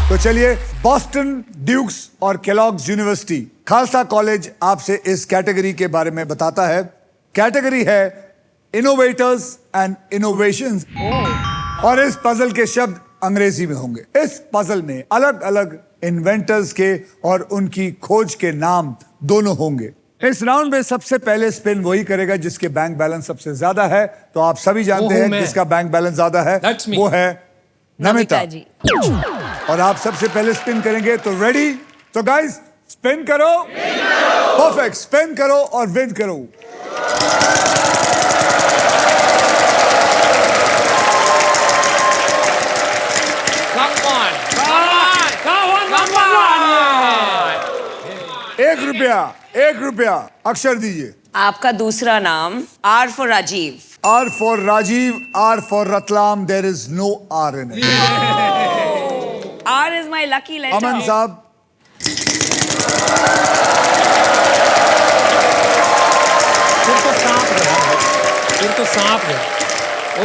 तो चलिए, बॉस्टन, ड्यूक्स और केलॉग्स यूनिवर्सिटी, खालसा कॉलेज आपसे इस कैटेगरी के बारे में बताता है। कैटेगरी है इनोवेटर्स एंड इनोवेशंस, और इस पजल के शब्द अंग्रेजी में होंगे। इस पजल में अलग अलग इन्वेंटर्स के और उनकी खोज के नाम दोनों होंगे। इस राउंड में सबसे पहले स्पिन वही करेगा जिसके बैंक बैलेंस सबसे ज्यादा है। तो आप सभी जानते हैं जिसका बैंक बैलेंस ज्यादा है वो है नमिता जी। और आप सबसे पहले स्पिन करेंगे। तो रेडी? तो गाइस स्पिन करो। परफेक्ट, स्पिन करो और विन करो। एक रुपया अक्षर दीजिए। आपका दूसरा नाम R for Rajiv. R for Rajiv, R for Ratlam. There is no R in it. R is my lucky letter. अमन साहब, फिर तो सांप है।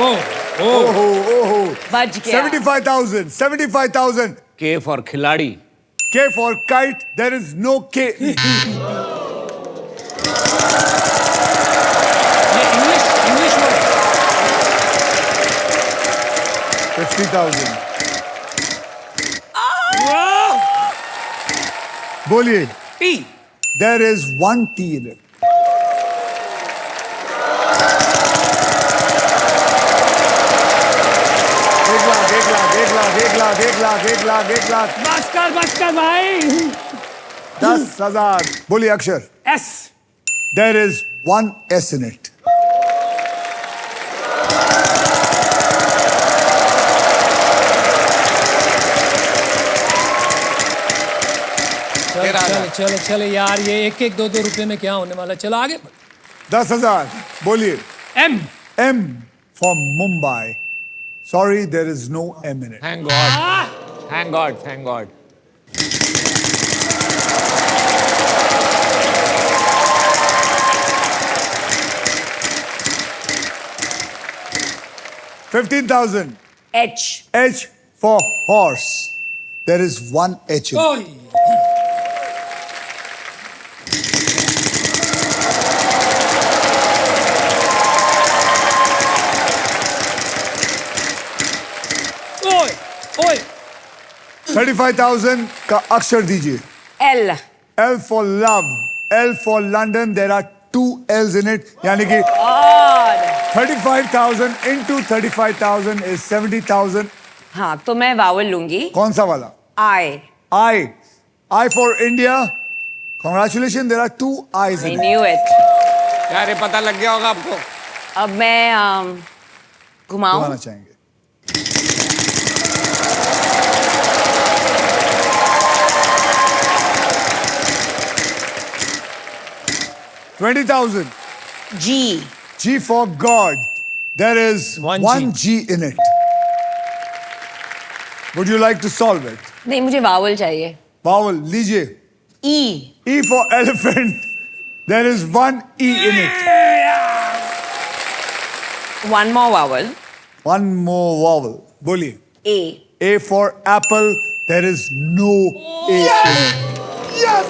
ओह ओहो ओहो, बच गया। 75,000, 75,000. के फॉर खिलाड़ी। K for kite. There is no K. 50,000. बोलिए. T. There is one T in it. एक लाख. बस कर भाई. 10,000. बोलिए अक्षर. S. There is one S in it. चलो यार, ये एक एक दो रुपए में क्या होने वाला. चलो आगे. 10,000. बोलिए. M. M for Mumbai. Sorry, there is no M in it. Thank God. Thank God. Thank God. $15,000. H. H for horse. There is one H in it. ओए. ओए. 35,000 का अक्षर दीजिए. L. L for love. L for London. There are two L's in it. यानी कि God. 35,000 into 35,000 is 70,000. हाँ, तो मैं वावल लूंगी. कौन सा वाला? I. I. I for India. Congratulations. There are two I's I in it. knew it. यार ये पता लग गया होगा आपको. अब मैं घुमाऊं. घुमाना चाहेंगे. $20,000. G. G for God. There is One G in it. Would you like to solve it? नहीं, मुझे वावल चाहिए. Vowel, लीजिए. E. E for elephant. There is one E in it. One more vowel. One more vowel. बोलिए. A. A for apple. There is no A in it. Yes!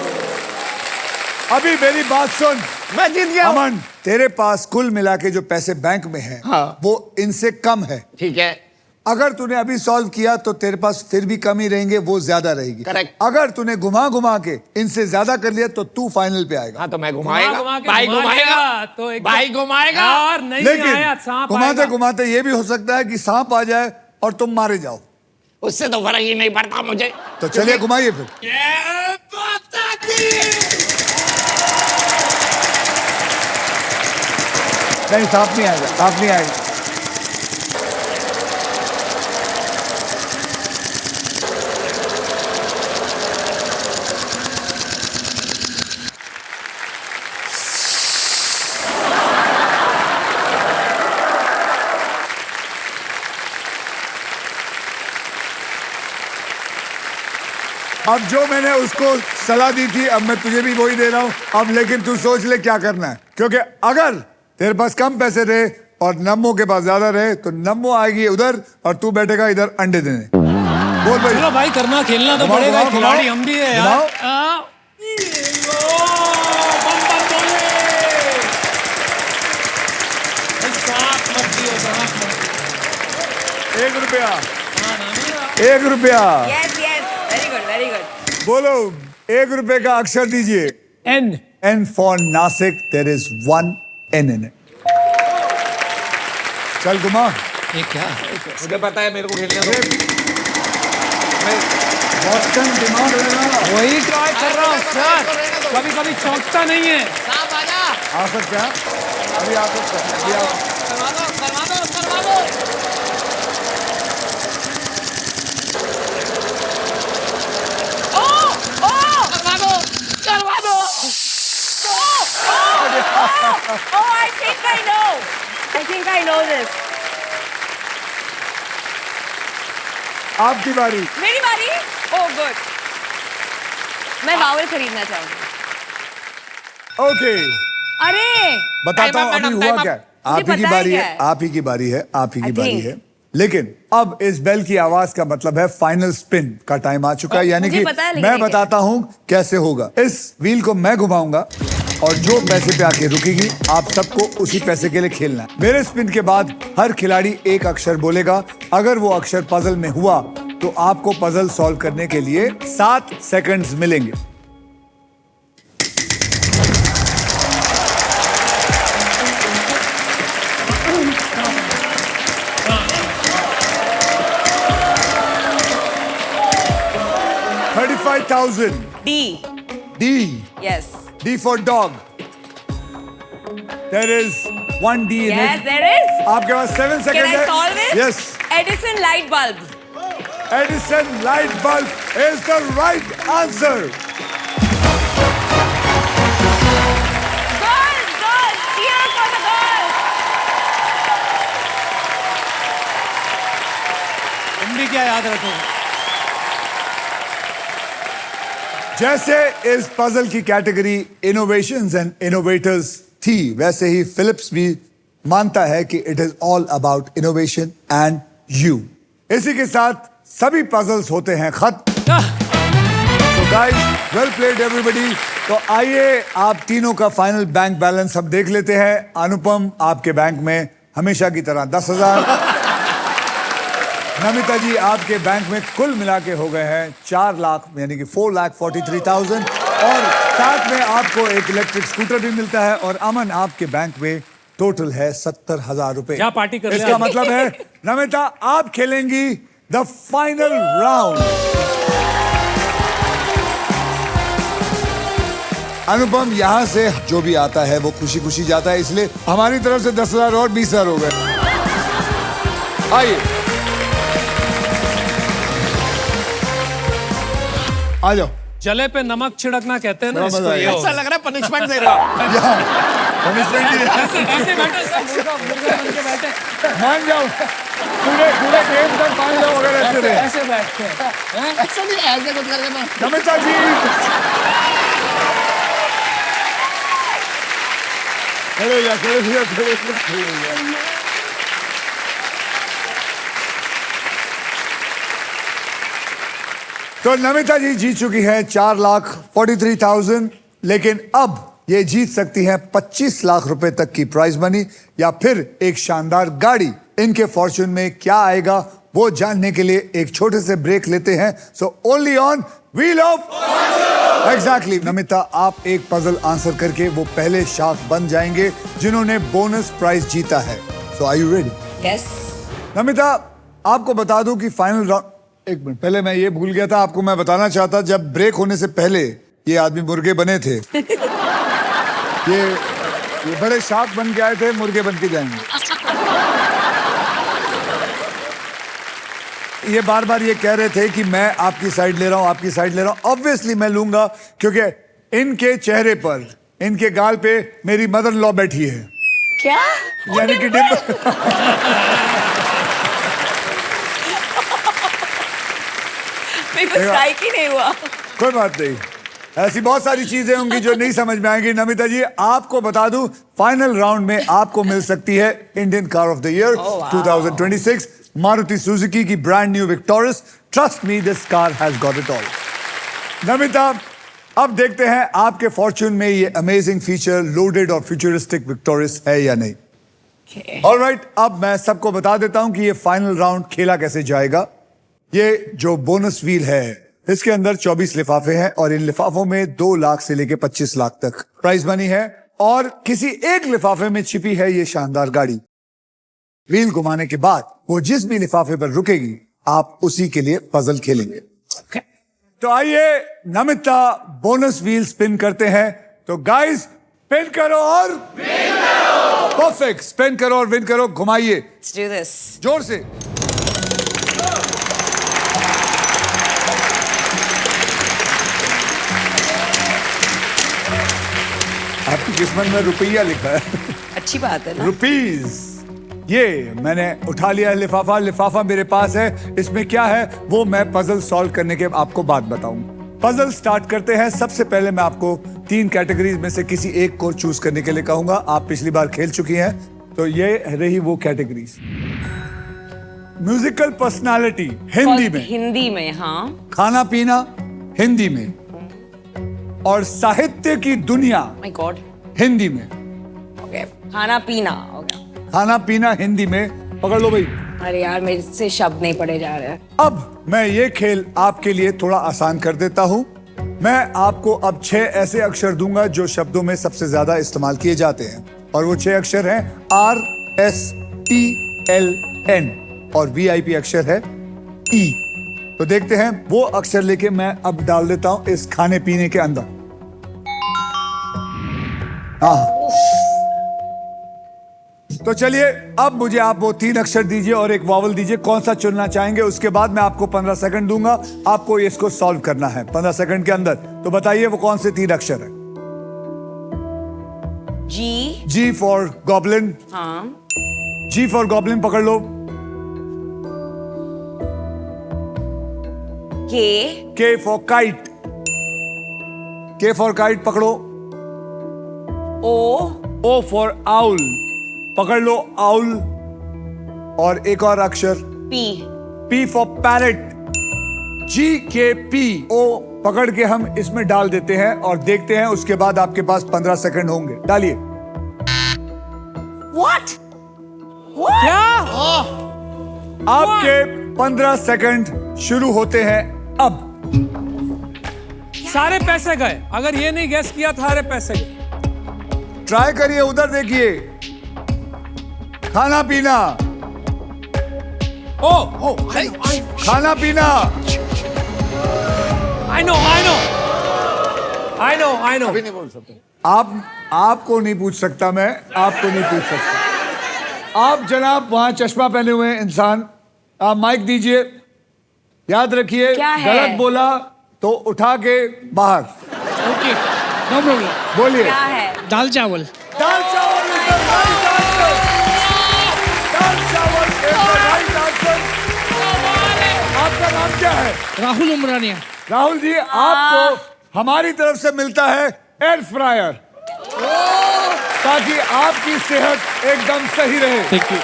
अभी मेरी बात सुन. मैं जीत गया. अमन, तेरे पास कुल मिला के जो पैसे बैंक में हैं, हाँ. वो इनसे कम है. ठीक है. अगर तूने अभी सॉल्व किया तो तेरे पास फिर भी कमी रहेंगे, वो ज्यादा रहेगी. Correct. अगर तूने घुमा के इनसे ज्यादा कर लिया तो तू फाइनल पे आएगा. हाँ तो मैं घुमाएगा. के भाई घुमाएगा. तो एक भाई घुमाएगा. यार नहीं आया. लेकिन सांप घुमाते आएगा. घुमाते ये भी हो सकता है कि सांप आ जाए और तुम मारे जाओ. उससे तो फर्क ही नहीं पड़ता मुझे. तो चलिए घुमाइए फिर. नहीं, सांप नहीं आएगा. सांप नहीं आएगा. अब जो मैंने उसको सलाह दी थी, अब मैं तुझे भी वही दे रहा हूं. अब लेकिन तू सोच ले क्या करना है, क्योंकि अगर तेरे पास कम पैसे रहे और नम्मो के पास ज्यादा रहे तो नम्मो आएगी उधर और तू बैठेगा इधर अंडे देने. बोल भाई. चलो भाई, करना खेलना तो घुमाओ, पड़ेगा. घुमाओ, खिलाड़ी घुमाओ. हम भी है यार. घुमाओ. बम बोले. सांप मत दियो, सांप मत दियो. ₹1. हाँ, ना. ₹1. Yes, yes. Very good, very good. बोलो. ₹1 का अक्षर दीजिए. N. N for Nasik. There is one N in it. चल घुमा. ये क्या है? मुझे पता है मेरे को खेलने दो. बॉस्टन दिमाग लगा. वही ट्राई कर रहा हूँ सर. कभी कभी चौंकता नहीं है. आ सकता है. अभी आ सकता है. अभी आ. Oh, I think I know. I think I know this. आपकी बारी. मेरी बारी. Oh, good. मैं वावल खरीदना चाहूंगी. ओके. अरे. बताता हूँ Time up, अभी madam, हुआ time क्या. up. आप ही मुझे की पता है बारी क्या है. है. आप ही की बारी है. आप ही की I बारी think. है. लेकिन अब इस बेल की आवाज का मतलब है फाइनल स्पिन का टाइम आ चुका है. यानी मुझे कि पता है, लेकिन मैं नहीं बताता हूं कैसे होगा. इस व्हील को मैं घुमाऊंगा और जो पैसे पे आके रुकेगी आप सबको उसी पैसे के लिए खेलना है। मेरे स्पिन के बाद हर खिलाड़ी एक अक्षर बोलेगा। अगर वो अक्षर पजल में हुआ तो आपको पजल सॉल्व करने के लिए 7 सेकंड्स मिलेंगे। $35,000. D. D. Yes. D for dog. There is one D in Yes, it. there is. आपके पास 7 Can सेकंड I है। solve it? Yes. Edison light bulb. Edison light bulb is the right answer. Girls, girls, cheer for the girls. तुम भी क्या याद रखोगे? जैसे इस puzzle की कैटेगरी इनोवेशंस एंड इनोवेटर्स थी, वैसे ही फिलिप्स भी मानता है कि it is all about innovation and you. इसी के साथ सभी पजल्स होते हैं खत्म। So guys, well played everybody. तो आइए आप तीनों का फाइनल बैंक बैलेंस अब देख लेते हैं। अनुपम, आपके बैंक में हमेशा की तरह 10,000। नमिता जी, आपके बैंक में कुल मिला के हो गए हैं 4 लाख, यानी कि 4,43,000, और साथ में आपको एक इलेक्ट्रिक स्कूटर भी मिलता है। और अमन, आपके बैंक में टोटल है 70,000 रुपए। क्या पार्टी कर रहे इसका हैं? मतलब है नमिता आप खेलेंगी द फाइनल राउंड। अनुपम, यहां से जो भी आता है वो खुशी खुशी जाता है, इसलिए हमारी तरफ से 10,000 और 20,000 हो गए। आइए आ जाओ। जले पे नमक छिड़कना कहते हैं ना बड़ा इसको। मजा ये आया। हो अच्छा लग रहा है, पनिशमेंट दे रहा हूं। पनिशमेंट ही है। ऐसे बैठे सब मुर्गा बन के बैठे मान जाओ, पूरे पूरे गेम तक मान जाओ अगर ऐसे रहे। ऐसे बैठते हैं। ऐसा नहीं, ऐसे कुछ कर लेना। नमिता जी, खड़े हो जा, खड़े हो जा, खड़े हो जा। तो नमिता जी जीत चुकी है 4,43,000, लेकिन अब ये जीत सकती हैं 25 लाख रुपए तक की प्राइज मनी या फिर एक शानदार गाड़ी। इनके फॉर्चून में क्या आएगा वो जानने के लिए एक छोटे से ब्रेक लेते हैं। So only on wheel of exactly. Namita, आप एक पजल आंसर करके वो पहले शाख बन जाएंगे जिन्होंने बोनस प्राइज जीता है। So are you ready? Yes. Namita, आपको बता दूं कि फाइनल राउंड, एक मिनट पहले मैं ये भूल गया था, आपको मैं बताना चाहता, जब ब्रेक होने से पहले ये आदमी मुर्गे बने थे। ये बड़े शार्क बन के आए थे, मुर्गे बन के जाएंगे। ये बार बार ये कह रहे थे कि मैं आपकी साइड ले रहा हूं, आपकी साइड ले रहा हूं। ऑब्वियसली मैं लूंगा, क्योंकि इनके चेहरे पर, इनके गाल पे मेरी मदर लॉ बैठी है। क्या? यानी कि मेरे को स्ट्राइक ही नहीं हुआ। कोई बात नहीं, ऐसी बहुत सारी चीजें होंगी जो नहीं समझ में आएंगी। नमिता जी, आपको बता दूं, फाइनल राउंड में आपको मिल सकती है Indian car of the year 2026 Maruti Suzuki की brand new Victoris. Trust me, this car has got it all. Namita, अब देखते हैं आपके फॉर्च्यून में ये अमेजिंग फीचर लोडेड और फ्यूचरिस्टिक विक्टोरियस है या नहीं। ऑलराइट, अब मैं सबको बता देता हूं कि ये फाइनल राउंड खेला कैसे जाएगा। ये जो बोनस व्हील है, इसके अंदर 24 लिफाफे हैं और इन लिफाफों में 2 लाख से लेके 25 लाख तक प्राइज मनी है, और किसी एक लिफाफे में छिपी है ये शानदार गाड़ी। व्हील घुमाने के बाद वो जिस भी लिफाफे पर रुकेगी, आप उसी के लिए पजल खेलेंगे। तो आइए नमिता, बोनस व्हील स्पिन करते हैं। तो गाइस, स्पिन करो और परफेक्ट, स्पिन करो और विन करो। घुमाइए Let's do this. जोर से। आपकी किस्मत में रुपया लिखा है। अच्छी बात है ना? रुपीज। ये मैंने उठा लिया है लिफाफा, लिफाफा मेरे पास है। इसमें क्या है वो मैं पजल सॉल्व करने के आपको बात बताऊंगा। पजल स्टार्ट करते हैं। सबसे पहले मैं आपको 3 कैटेगरीज में से किसी एक को चूज करने के लिए कहूंगा। आप पिछली बार खेल चुकी हैं, तो ये रही वो कैटेगरीज। म्यूजिकल पर्सनालिटी हिंदी में, हिंदी में, हाँ। खाना पीना हिंदी में, और साहित्य की दुनिया माय गॉड, हिंदी में। ओके, खाना पीना हो गया। खाना पीना हिंदी में, पकड़ लो भाई। अरे यार, मेरे से शब्द नहीं पढ़े जा रहे हैं। अब मैं ये खेल आपके लिए थोड़ा आसान कर देता हूं। मैं आपको अब 6 ऐसे अक्षर दूंगा जो शब्दों में सबसे ज्यादा इस्तेमाल किए जाते हैं, और वो 6 अक्षर हैं RSTLN, और VIP अक्षर है E। तो देखते हैं, वो अक्षर लेके मैं अब डाल देता हूं इस खाने पीने के अंदर। तो चलिए, अब मुझे आप वो 3 अक्षर दीजिए और एक वॉवल दीजिए, कौन सा चुनना चाहेंगे। उसके बाद मैं आपको 15 सेकंड दूंगा, आपको इसको सॉल्व करना है 15 सेकंड के अंदर। तो बताइए वो कौन से 3 अक्षर है। G for goblin. हाँ। G फॉर गॉब्लिन, पकड़ लो। K for kite. K for kite, पकड़ो। O फॉर आउल, पकड़ लो आउल। और एक और अक्षर P फॉर पैरेट। GKPO पकड़ के हम इसमें डाल देते हैं और देखते हैं, उसके बाद आपके पास 15 सेकंड होंगे। डालिए। क्या? आपके 15 सेकंड शुरू होते हैं अब। सारे पैसे गए। अगर ये नहीं गैस किया, सारे पैसे गए। ट्राई करिए, उधर देखिए। खाना पीना। खाना पीना। I know. अभी नहीं बोल सकते। आपको नहीं पूछ सकता मैं, आपको नहीं पूछ सकता। आप जनाब वहां चश्मा पहने हुए इंसान, आप माइक दीजिए। याद रखिए, क्या है? गलत बोला तो उठा के बाहर। Okay, no problem. बोलिए। क्या है? दाल चावल। दाल चावल is the right answer. दाल चावल is the right answer. आपका नाम क्या है? राहुल उमरानिया। राहुल जी, आपको हमारी तरफ से मिलता है एयर फ्रायर, ताकि आपकी सेहत एकदम सही रहे। Thank you.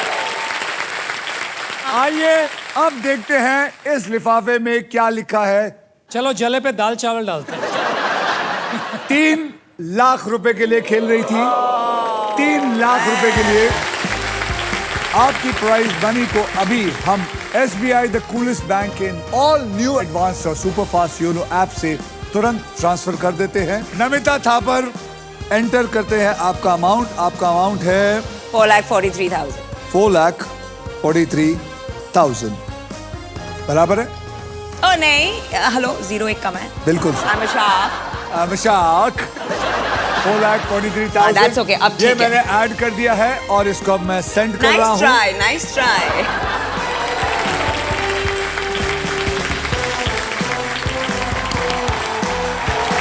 आइए अब देखते हैं इस लिफाफे में क्या लिखा है। चलो जले पे दाल चावल डालते हैं। 3 लाख रुपए के लिए खेल रही थी। 3 लाख रुपए के लिए आपकी प्राइज मनी को अभी हम SBI the coolest bank in all new advance और सुपर फास्ट योनो ऐप से तुरंत ट्रांसफर कर देते हैं। नमिता थापर एंटर करते हैं आपका अमाउंट। आपका अमाउंट है 4,43,000। 4,43,000 बराबर है। ओ नहीं, हेलो, 0 एक कम है। बिल्कुल I'm a shark. Mashak. 4,43,000। That's okay, अब ये ठीक है। मैंने ऐड कर दिया है और इसको अब मैं सेंड कर रहा हूँ। Nice try.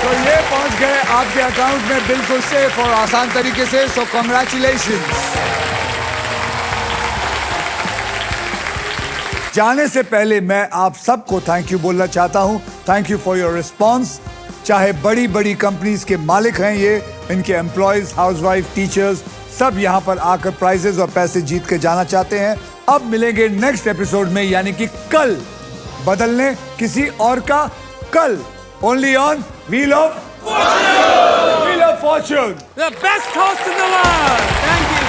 तो ये पहुंच गए आपके अकाउंट में बिल्कुल सेफ और आसान तरीके से। सो कांग्रेचुलेशंस। जाने से पहले मैं आप सबको थैंक यू बोलना चाहता हूं। Thank you for your response. चाहे बड़ी बड़ी कंपनीज के मालिक हैं ये, इनके एम्प्लॉयज, हाउसवाइफ, टीचर्स, सब यहां पर आकर प्राइजेस और पैसे जीत के जाना चाहते हैं। अब मिलेंगे नेक्स्ट एपिसोड में, यानी कि कल, बदलने किसी और का कल। Only on Wheel of Fortune. The best host in the world. Thank you.